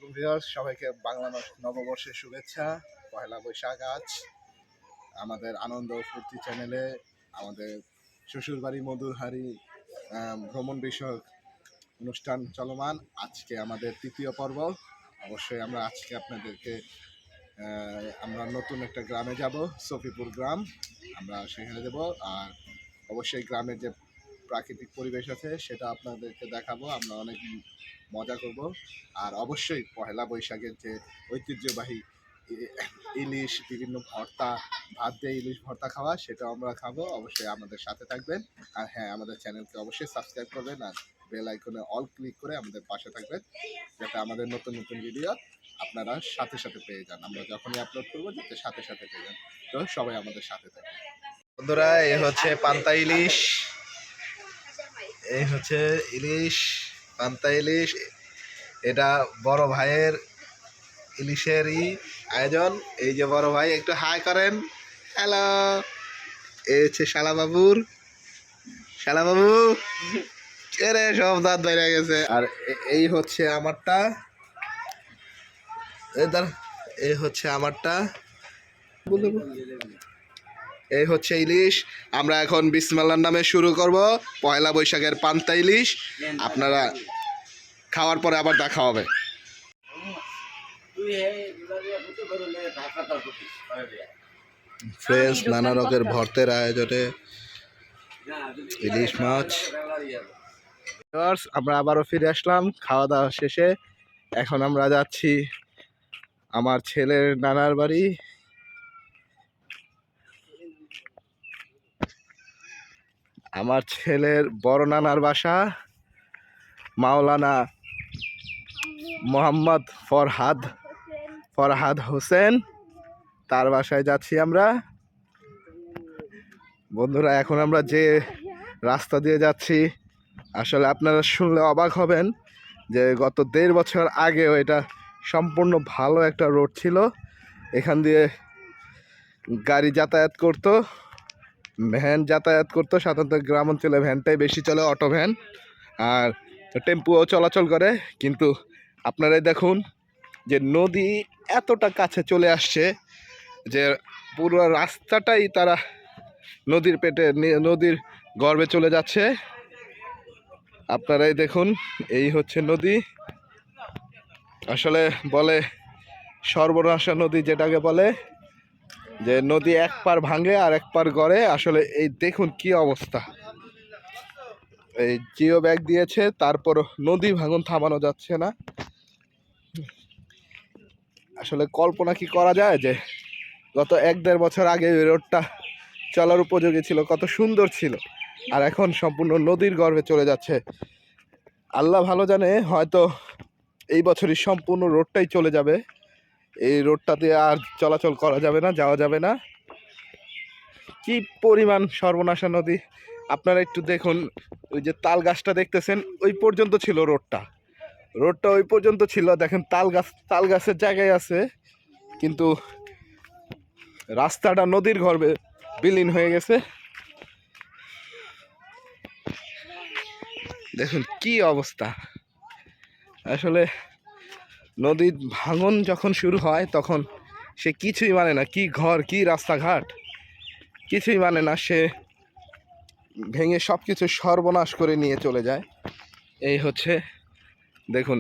Viewers সবাইকে বাংলা নববর্ষের শুভেচ্ছা। পহেলা বৈশাখ আজ আমাদের আনন্দ ফুর্তি চ্যানেলে আমাদের শ্বশুরবাড়ি মধুরহারি ভ্রমণ বিষয়ক অনুষ্ঠান চলমান। আজকে আমাদের তৃতীয় পর্ব। অবশ্যই আমরা আজকে আপনাদেরকে আমরা নতুন একটা গ্রামে যাব, সফিপুর গ্রাম। আমরা সেখানে যাব আর অবশ্যই গ্রামের যে প্রাকৃতিক পরিবেশ আছে সেটা আপনাদেরকে দেখাবো। আমরা অনেক মজা করব আর অবশ্যই পহেলা বৈশাখের যে ঐতিহ্যবাহী ইলিশ, বিভিন্ন ভর্তা, ভাত দিয়ে ইলিশ ভর্তা খাওয়া, সেটাও আমরা খাবো। অবশ্যই আমাদের সাথে থাকবেন। আর হ্যাঁ, আমাদের চ্যানেলকে অবশ্যই সাবস্ক্রাইব করবেন আর বেল আইকনে অল ক্লিক করে আমাদের পাশে থাকবেন, যাতে আমাদের নতুন নতুন ভিডিও আপনারা সাথে সাথে পেয়ে যান। আমরা যখনই আপলোড করবো যাতে সাথে সাথে পেয়ে যান। তো সবাই আমাদের সাথে থাকবেন। বন্ধুরা, এই হচ্ছে পান্তা ইলিশ, এই হচ্ছে ইলিশ, পান্তা ইলিশ। এটা বড় ভাইয়ের ইলিশেরই আয়োজন। এই যে বড় ভাই, একটু হাই করেন। হ্যালো। এই হচ্ছে শালাবাবু, এরে সব দাঁত বাইরে গেছে। আর এই হচ্ছে আমারটা, এই হচ্ছে আমারটা, এই হচ্ছে ইলিশ। আমরা এখন বিসমিল্লাহর নামে শুরু করব পয়লা বৈশাখের পান্তা ইলিশ। আপনারা খাওয়ার পরে আবার দেখা হবে। ফ্রেশ নানা রকমের ভর্তের আয়োজনে ইলিশ মাছ। আমরা আবারও ফিরে আসলাম খাওয়া দাওয়া শেষে। এখন আমরা যাচ্ছি আমার ছেলের নানার বাড়ি। আমার ছেলের বড় নানার বাসা মাওলানা মোহাম্মদ ফরহাদ হোসেন, তার বাসায় যাচ্ছি আমরা। বন্ধুরা, এখন আমরা যে রাস্তা দিয়ে যাচ্ছি, আসলে আপনারা শুনলে অবাক হবেন যে গত 1.5 বছর আগেও এটা সম্পূর্ণ ভালো একটা রোড ছিল। এখান দিয়ে গাড়ি যাতায়াত করত, ভ্যান যাতায়াত করতো। সাধারণত গ্রাম অঞ্চলে ভ্যানটাই বেশি চলে, অটো ভ্যান, আর টেম্পুও চলাচল করে। কিন্তু আপনারাই দেখুন যে নদী এতটা কাছে চলে আসছে যে পুরো রাস্তাটাই তারা নদীর পেটে, নদীর গর্ভে চলে যাচ্ছে। আপনারাই দেখুন, এই হচ্ছে নদী। আসলে বলে সর্বনাশা নদী, যেটাকে বলে যে নদী এক পার ভাঙে আর এক পার গড়ে। আসলে এই দেখুন কি অবস্থা। এই জিও ব্যাগ দিয়েছে, তারপর নদী ভাঙন থামানো যাচ্ছে না। আসলে কল্পনা কি করা যায় যে গত 1-1.5 বছর আগে ওই রোডটা চলার উপযোগী ছিল, কত সুন্দর ছিল, আর এখন সম্পূর্ণ নদীর গর্ভে চলে যাচ্ছে। আল্লাহ ভালো জানে, হয়তো এই বছরই সম্পূর্ণ রোডটাই চলে যাবে। এই রোডটা দিয়ে আর চলাচল করা যাবে না, যাওয়া যাবে না। কি পরিমাণ সর্বনাশা নদী! আপনারা একটু দেখুন, ওই যে তাল গাছটা দেখতেছেন, ওই পর্যন্ত ছিল রোডটা ওই পর্যন্ত ছিল। দেখেন তাল গাছের জায়গায় আছে, কিন্তু রাস্তাটা নদীর গর্ভে বিলীন হয়ে গেছে। দেখুন কি অবস্থা। আসলে নদীর ভাঙন যখন শুরু হয় তখন সে কিছুই মানে না, কি ঘর কি রাস্তাঘাট কিছুই মানে না, সে ভেঙে সব কিছু সর্বনাশ করে নিয়ে চলে যায়। এই হচ্ছে দেখুন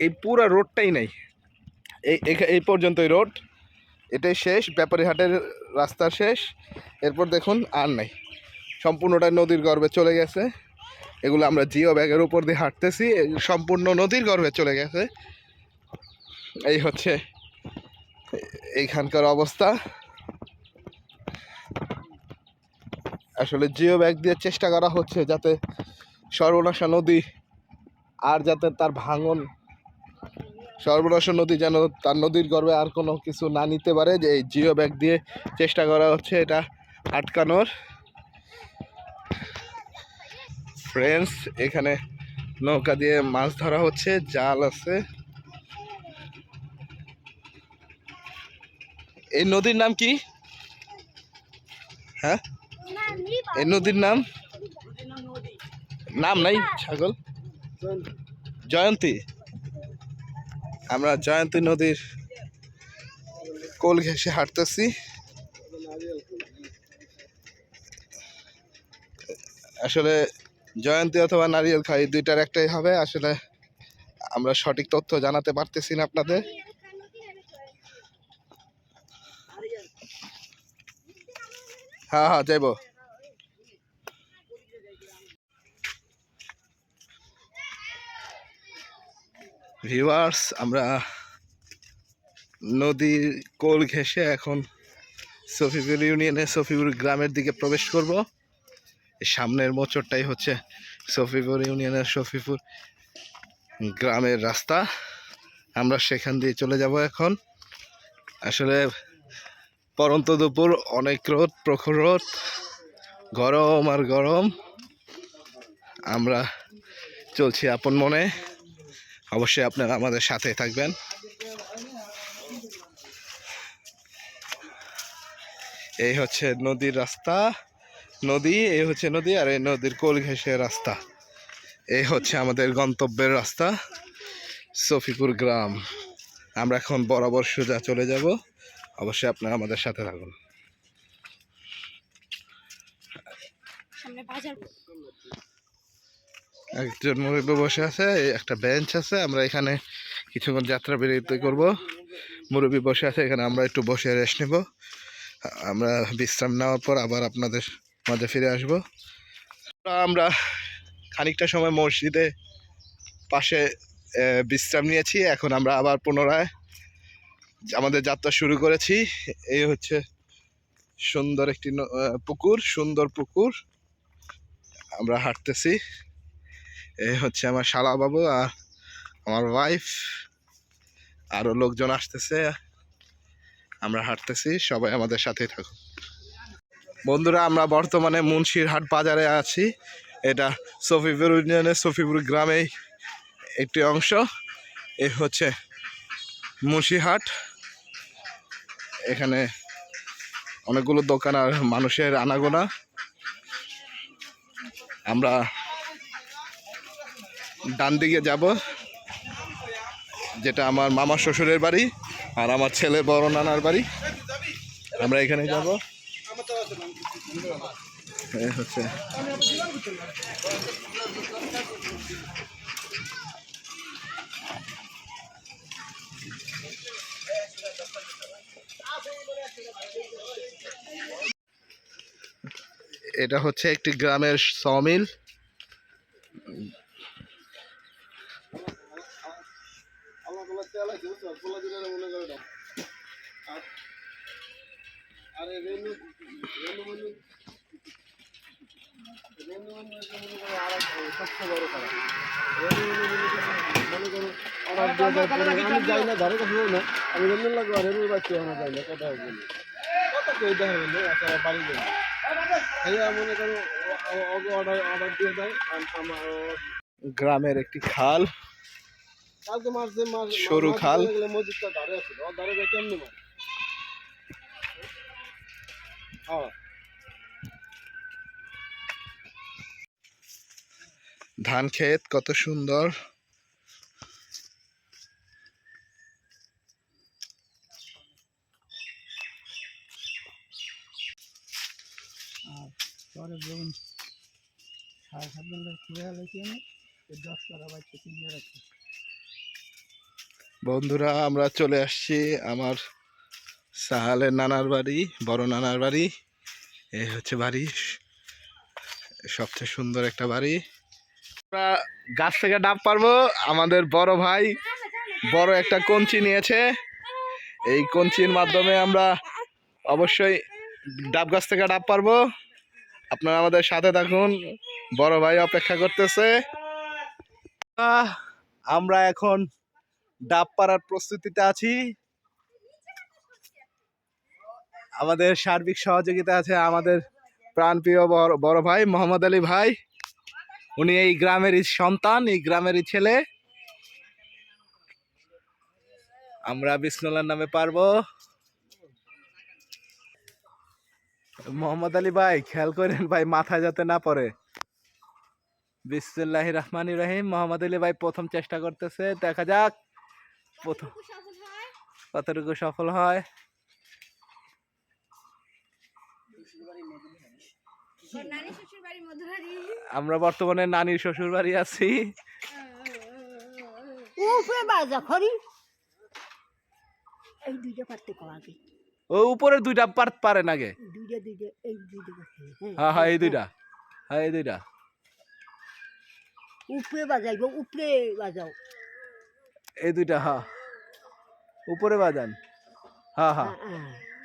এই পুরো রোডটাই নেই, এই পর্যন্তই রোড, এটাই শেষ। ব্যাপারীহাটের রাস্তা শেষ, এরপর দেখুন আর নাই, সম্পূর্ণটাই নদীর গর্ভে চলে গেছে। এগুলো আমরা জিও ব্যাগের উপর দিয়ে হাঁটতেছি, সম্পূর্ণ নদীর গর্ভে চলে গেছে। এই হচ্ছে এইখানকার অবস্থা। আসলে জিও ব্যাগ দিয়ে চেষ্টা করা হচ্ছে যাতে সর্বনাশা নদী আর যাতে তার ভাঙন, সর্বনাশা নদী যেন তার নদীর গর্ভে আর কোনো কিছু না নিতে পারে, যে এই জিও ব্যাগ দিয়ে চেষ্টা করা হচ্ছে এটা আটকানোর। ফ্রেন্ডস, এখানে নৌকা দিয়ে মাছ ধরা হচ্ছে, জাল আছে। এই নদীর নাম কি? হ্যাঁ, এই নদীর নাম নাই ছাগল, জয়ন্তী। আমরা জয়ন্তী নদীর কোল ঘেঁষে হাঁটতেছি। আসলে জয়ন্তী অথবা নারিয়েল খাই দুইটার একটাই হবে। আসলে আমরা সঠিক তথ্য জানাতে পারতেছি না আপনাদের। হ্যাঁ হ্যাঁ যাইব। ভিউয়ার্স, আমরা নদীর কোল ঘেঁষে এখন সফিপুর ইউনিয়নের সফিপুর গ্রামের দিকে প্রবেশ করব। সামনের মোচরটাই হচ্ছে সফিপুর ইউনিয়নের সফিপুর গ্রামের রাস্তা। আমরা সেখান দিয়ে চলে যাব এখন। আসলে পরন্ত দুপুর, অনেক রোদ, প্রখর রোদ, গরম আর গরম। আমরা চলছি আপন মনে। অবশ্যই আপনারা আমাদের সাথে থাকবেন। এই হচ্ছে নদীর রাস্তা, নদী, এই হচ্ছে নদী, আর এই নদীর কোল ঘেঁষে রাস্তা। এই হচ্ছে আমাদের গন্তব্যের রাস্তা, সফিপুর গ্রাম। আমরা এখন বরাবর সোজা চলে যাব। অবশ্যই আপনারা আমাদের সাথে থাকুন। একজন মুরব্বী বসে আছে, একটা বেঞ্চ আছে। আমরা এখানে কিছুক্ষণ যাত্রা বিরতি করব। মুরব্বী বসে আছে এখানে, আমরা একটু বসে রেস্ট নেব। আমরা বিশ্রাম নেওয়ার পর আবার আপনাদের মাঝে ফিরে আসব। আমরা খানিকটা সময় মসজিদে পাশে বিশ্রাম নিয়েছি। এখন আমরা আবার পুনরায় আমাদের যাত্রা শুরু করেছি। এই হচ্ছে সুন্দর একটি পুকুর, সুন্দর পুকুর। আমরা হাঁটতেছি। এই হচ্ছে আমার শালা বাবু আর আমার ওয়াইফ, আরো লোকজন আসতেছে। আমরা হাঁটতেছি, সবাই আমাদের সাথে থাকুন। বন্ধুরা, আমরা বর্তমানে মুন্সিরহাট বাজারে আছি। এটা সফিপুর ইউনিয়নের সফিপুর গ্রামে একটি অংশ। এ হচ্ছে মুন্সিরহাট। এখানে অনেকগুলো দোকান আর মানুষের আনাগোনা। আমরা ডান দিকে যাব, যেটা আমার মামা শ্বশুরের বাড়ি আর আমার ছেলের বড় নানার বাড়ি। আমরা এখানে যাব। হচ্ছে এটা হচ্ছে একটি গ্রামের সমিল। আমি যাই না, ধারে কাছে না, আমি রেলুন লাগবো আর রেলুর বাচ্চা আমার যাই না, কথা বলি কত কেউ দেখা গেলে আসলে বাড়ি যাই মনে করো অর্ডার অর্ডার দিয়ে দেয়। আমার গ্রামের একটি খাল, কালকে মাছ যে মাছ সরু খাল। মসজিদটা ধারে আছে, ধারে যায় কেমনি মাছ। হ্যাঁ, ধান ক্ষেত কত সুন্দর। পরে বলুন 7.5 ঘন্টা ঘুরে আলাইছি আমি 10 টাকা বাচ্চা কিনে রাখছি। বন্ধুরা, আমরা চলে আসছি আমার সাহালের নানার বাড়ি, বড় নানার বাড়ি। এই হচ্ছে বাড়ি, সবচেয়ে সুন্দর একটা বাড়ি। আমরা গাছ থেকে ডাব পারবো। আমাদের বড় ভাই বড় একটা কঞ্চি নিয়েছে। এই কঞ্চির মাধ্যমে আমরা অবশ্যই ডাব গাছ থেকে ডাব পারবো। আপনারা আমাদের সাথে থাকুন, বড় ভাই অপেক্ষা করতেছে। আমরা এখন ডাব পাড়ার প্রস্তুতিতে আছি। আমাদের সার্বিক সহযোগিতা আছে আমাদের প্রাণপ্রিয় বড় ভাই মোহাম্মদ আলী ভাই। উনি এই গ্রামেরই সন্তান, এই গ্রামেরই ছেলে। আমরা বিসমিল্লাহর নামে পারবো। মোহাম্মদ আলী ভাই খেয়াল করেন ভাই, মাথা যাতে না পড়ে। বিসমিল্লাহির রহমানির রহিম। মোহাম্মদ আলী ভাই প্রথম চেষ্টা করতেছে, দেখা যাক। প্রথম কতটুকু সফল হয়? কতটুকু সফল হয়? ওর নানি শ্বশুর বাড়ি মধুহারি। আমরা বর্তমানে নানির শ্বশুর বাড়ি আছি। উপরে বাজা খড়ি এই দুইটা পারতে কো আগে ও উপরের দুইটা পারেন আগে। দুইটা এই দুইটা পারতে হ্যাঁ হ্যাঁ এই দুইটা, হ্যাঁ এই দুইটা। উপরে বাজাইব উপরে বাজাও এই দুইটা হ্যাঁ উপরে বাজান। হ্যাঁ হ্যাঁ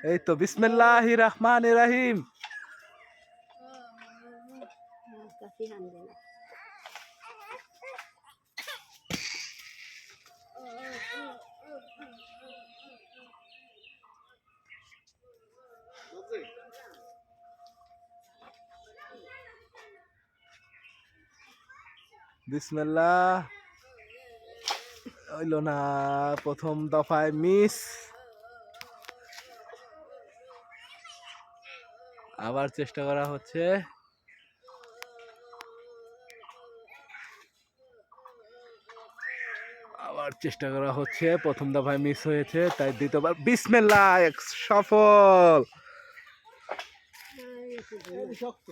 এই তো বিসমিল্লাহির রহমানির রহিম। কাছে হান দেন বিসমিল্লাহ। হইল না, প্রথম দফায় মিস। আবার চেষ্টা করা হচ্ছে। আবার চেষ্টা করা হচ্ছে, প্রথম দফায় মিস হয়েছে, তাই দ্বিতীয়বার বিসমিল্লাহ সফল। শক্ত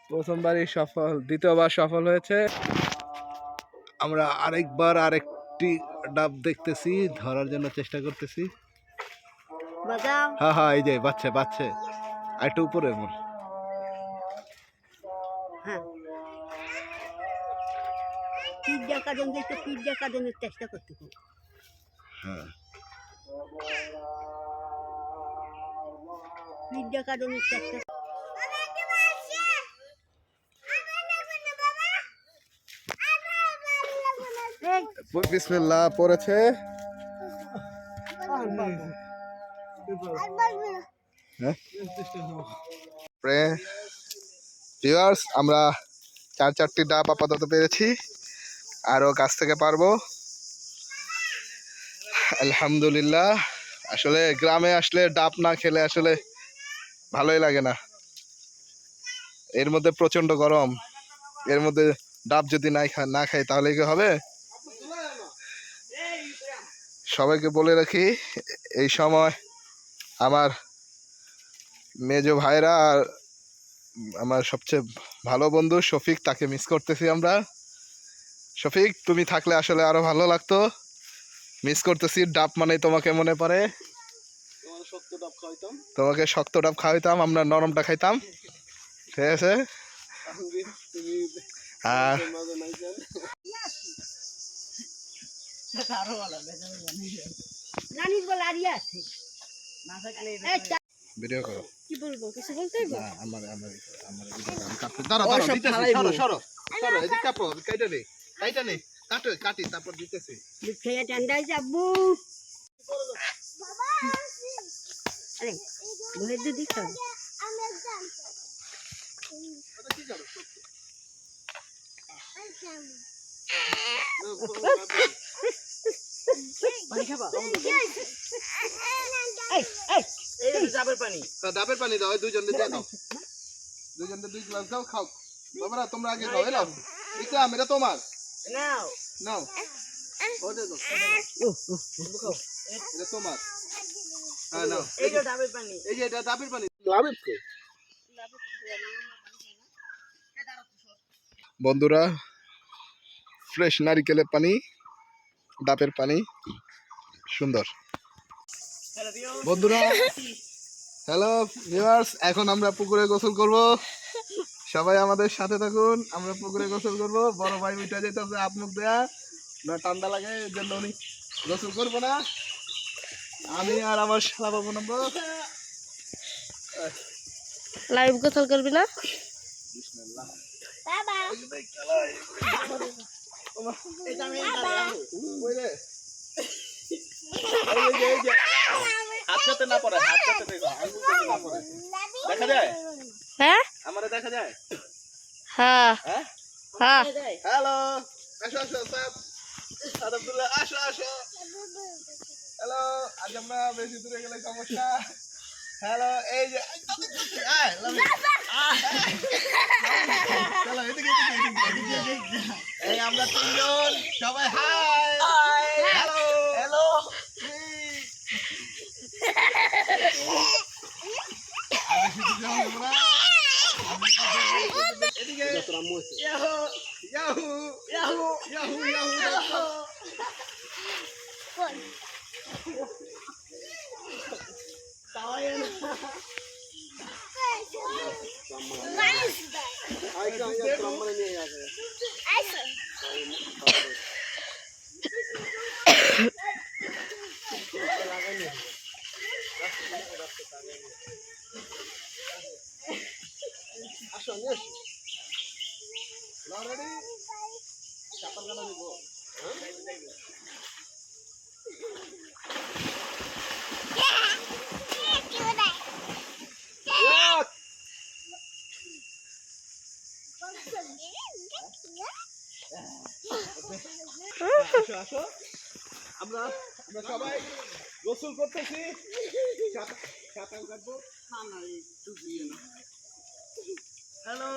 প্রথমবারই সফল, দ্বিতীয়বার সফল হয়েছে। আমরা আরেকটি ডাব দেখতেছি, ধরার জন্য চেষ্টা করতেছি। বাজাও হ্যাঁ হ্যাঁ এই যে বাচ্চা বাচ্চা আর একটু উপরে মোর। হ্যাঁ পিজ্জা কাটন দেখতে পিজ্জা কাটনের চেষ্টা করতে কো হ্যাঁ পিজ্জা কাটনের চেষ্টা বিসমিল্লাহ পড়েছে। ভিউয়ার্স, আমরা 4টি ডাব আপাতত পেরেছি, আরও গাছ থেকে পারবো আলহামদুলিল্লাহ। আসলে গ্রামে আসলে ডাব না খেলে আসলে ভালোই লাগে না। এর মধ্যে প্রচন্ড গরম, এর মধ্যে ডাব যদি না খাই তাহলে কি হবে? সবাইকে বলে রাখি, এই সময় আমার মেজো ভাইরা আর আমার সবচেয়ে ভালো বন্ধু শফিক, তাকে মিস করতেছি আমরা। শফিক, তুমি থাকলে আসলে আরো ভালো লাগতো। মিস করতেছি, ডাব মানে তোমাকে মনে পড়ে। তোমাকে শক্ত ডাব খাওয়াইতাম, আমরা নরমটা খাইতাম। ঠিক আছে। আর নানির বলে আরিয়া আছে ভিডিও করো। কি বলবো, কিছু বলতে হইব? না, আমার দাঁড়াও, দিতেছি, সরো এদিকে কাটো, কাইটা নে কাটি, তারপর দিতেছি। খেয়ে ঠান্ডায় যাবো আরে ঘুরে দিদি খাও পানি খাবা ডাবের পানি ডাবের পানি দাও, দুইজন দিয়ে দাও, দুই গ্লাস দাও, খাও। বাবারা তোমরা আগে খাও। এলাও ইকরাম, এটা তোমার, নাও নাও। ওটা দাও, এটা তোমার। হ্যাঁ নাও, এই যে ডাবের পানি এই যে এটা ডাবের পানি। বন্ধুরা, ফ্রেশ নারিকেলের পানি, ডাবের পানি, সুন্দর। বন্ধুরা, হ্যালো ভিউয়ার্স, এখন আমরা পুকুরে গোসল করব। সবাই আমাদের সাথে থাকুন, আমরা পুকুরে গোসল করব। বড় ভাই উঠে যেতেছে হাত মুখ দেয়া, না ঠান্ডা লাগে, এর জন্য উনি গোসল করবো না। আমি আর আমার শালা বাবু নামবো। লাইভ গোসল করবি না? হাত যাতে না পড়ে, হাত যাতে দেখো, আঙ্গুল যাতে না পড়ে। দেখা যায়? হ্যাঁ আমারে দেখা যায়? হ্যাঁ হ্যাঁ? হ্যাঁ হ্যালো, আসো সাব আব্দুল্লাহ, আসো। হ্যালো, আজ আমরা বেশি দূরে গেলে সমস্যা। হ্যালো, এই যে চলো এদিকে। এই আমরা তিনজন, সবাই হাই। আসো নিয়ে আসি অলরেডি চাপার গানা দিব আসো আসো আমরা আমরা সবাই গোসল করতেছি সাঁতার কাটবো হ্যালো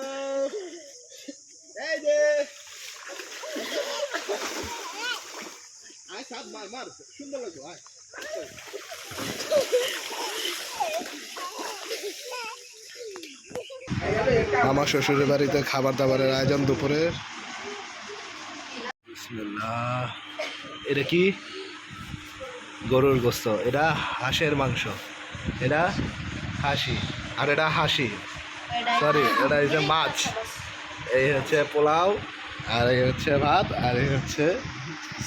এই যে আয় সাত মার মার সুন্দর লাগলো আয় আমার শ্বশুরের বাড়িতে খাবার দাবারের আয়োজন দুপুরের। বিসমিল্লাহ। এটা কি? গরুর গোস্ত, এটা হাঁসের মাংস, এটা হাসি, আর এটা হাসি, সরি এটা হচ্ছে মাছ। এই হচ্ছে পোলাও, আর এই হচ্ছে ভাত, আর এই হচ্ছে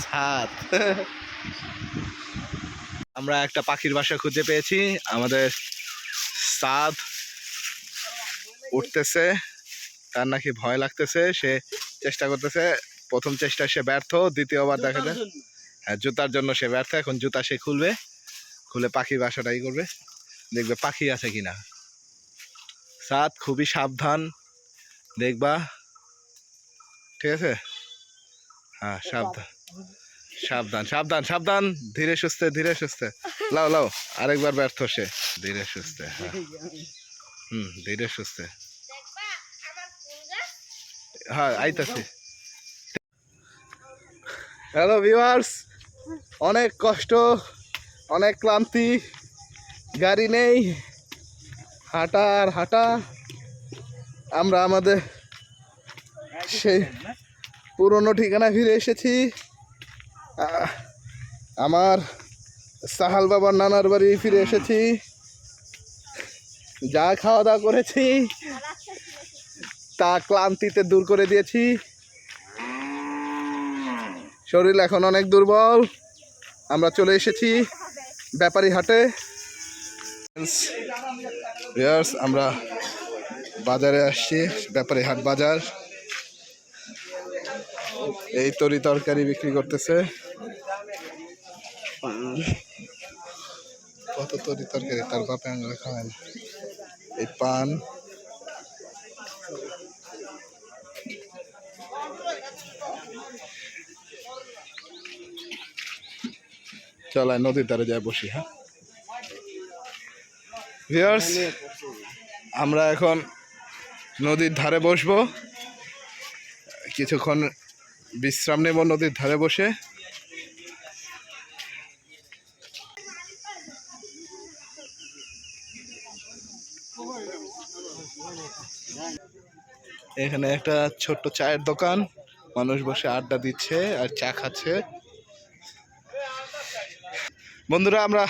ভাত। আমরা একটা পাখির বাসা খুঁজে পেয়েছি। আমাদের সাদ উঠতেছে, তার নাকি ভয় লাগতেছে, সে চেষ্টা করতেছে। প্রথম চেষ্টা সে ব্যর্থ, দ্বিতীয়বার দেখা যায় হ্যাঁ জুতার জন্য সে ব্যর্থ। এখন জুতা সে খুলবে, খুলে পাখির বাসাটাই করবে, দেখবে পাখি আছে কিনা। সাদ খুবই সাবধান দেখবা, ঠিক আছে? হ্যাঁ সাবধান সাবধান সাবধান সাবধান, ধীরে সুস্থে ধীরে সুস্থে। লাও লাও, আরেকবার ব্যর্থ সে, ধীরে সুস্থে। হ্যাঁ ধীরে সুস্থে। হ্যাঁ আইতাছি। হ্যালো ভিউয়ার্স, অনেক কষ্ট, অনেক ক্লান্তি, গাড়ি নেই, হাঁটা আর হাঁটা। আমরা আমাদের সেই পুরনো ঠিকানায় ফিরে এসেছি। আমার সাহাল বাবার নানার বাড়ি ফিরে এসেছি। যা খাওয়া দাওয়া করেছি তা ক্লান্তিতে দূর করে দিয়েছি। শরীর এখন অনেক দুর্বল। আমরা চলে এসেছি ব্যাপারী হাটে। আমরা বাজারে আসছি, ব্যাপারী হাট বাজার। এই তরি তরকারি বিক্রি করতেছে। কত তরি তরকারি, তার বাপে আঙুলে খাওয়ায় না। এই পান, চলায় নদীর ধারে যায় বসি। হ্যাঁ ভিউয়ার্স, আমরা এখন নদীর ধারে বসবো, কিছুক্ষণ বিশ্রাম নেব নদীর ধারে বসে। এখানে একটা ছোট্ট চায়ের দোকান, মানুষ বসে আড্ডা দিচ্ছে আর চা খাচ্ছে। বন্ধুরা, আমরা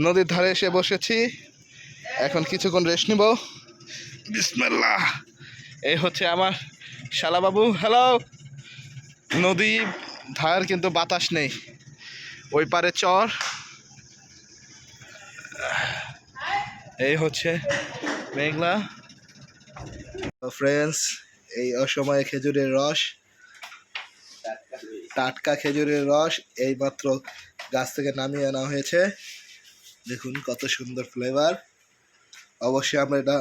নদীর ধারে এসে বসেছি, এখন কিছুক্ষণ রেস্ট নিব। বিসমিল্লাহ। এই হচ্ছে আমার শালাবাবু। হ্যালো। নদী ধার কিন্তু বাতাস নেই, ওই পারে চর। এই হচ্ছে মেঘলা। ফ্রেন্ডস, এই অসময়ে খেজুরের রস, টাটকা খেজুরের রস এইমাত্র গাছ থেকে নামিয়ে আনা হয়েছে। দেখুন কত সুন্দর ফ্লেভার। অবশ্যই আমরা এটা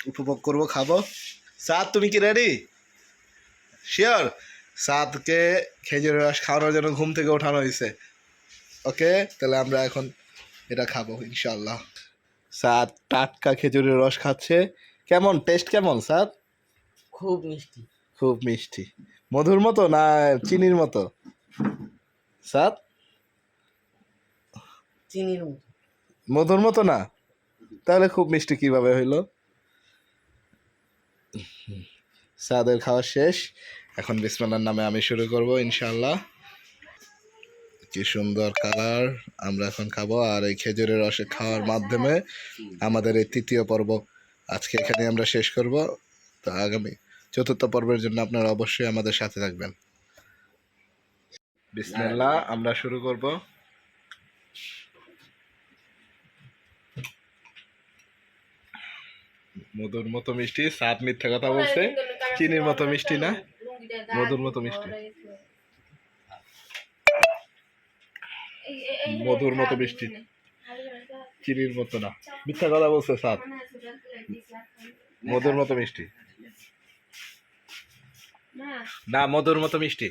উপভোগ করব, খাবো। সাদ, তুমি কি রেডি? শিওর? সাদকে খেজুরের রস খাওয়ানোর জন্য ঘুম থেকে ওঠানো হয়েছে। ওকে, তাহলে আমরা এখন এটা খাবো ইনশাল্লাহ। সাদ টাটকা খেজুরের রস খাচ্ছে। কেমন টেস্ট? কেমন সাদ? খুব মিষ্টি। খুব মিষ্টি। মধুর মতো না চিনির মতো? সাদ চিনির মতো। মধুর মতো না? তাহলে খুব মিষ্টি কিভাবে হইলো? সাদের খাওয়া শেষ, এখন বিসমিল্লাহর নামে আমি শুরু করব ইনশাআল্লাহ। কি সুন্দর কালার। আমরা এখন খাবো, আর এই খেজুরের রসে খাওয়ার মাধ্যমে আমাদের এই তৃতীয় পর্ব আজকে এখানে আমরা শেষ করব। তো আগামী চতুর্থ পর্বের জন্য আপনারা অবশ্যই আমাদের সাথে থাকবেন। বিসমিল্লাহ, আমরা শুরু করব। মধুর মতো মিষ্টি, স্বাদ মিথ্যা কথা বলছে, চিনির মতো মিষ্টি না, মধুর মতো মিষ্টি, মধুর মতো মিষ্টি, চিনির মতো না, মিথ্যা কথা বলছে, স্বাদ মধুর মতো মিষ্টি না, মধুর মতো মিষ্টি।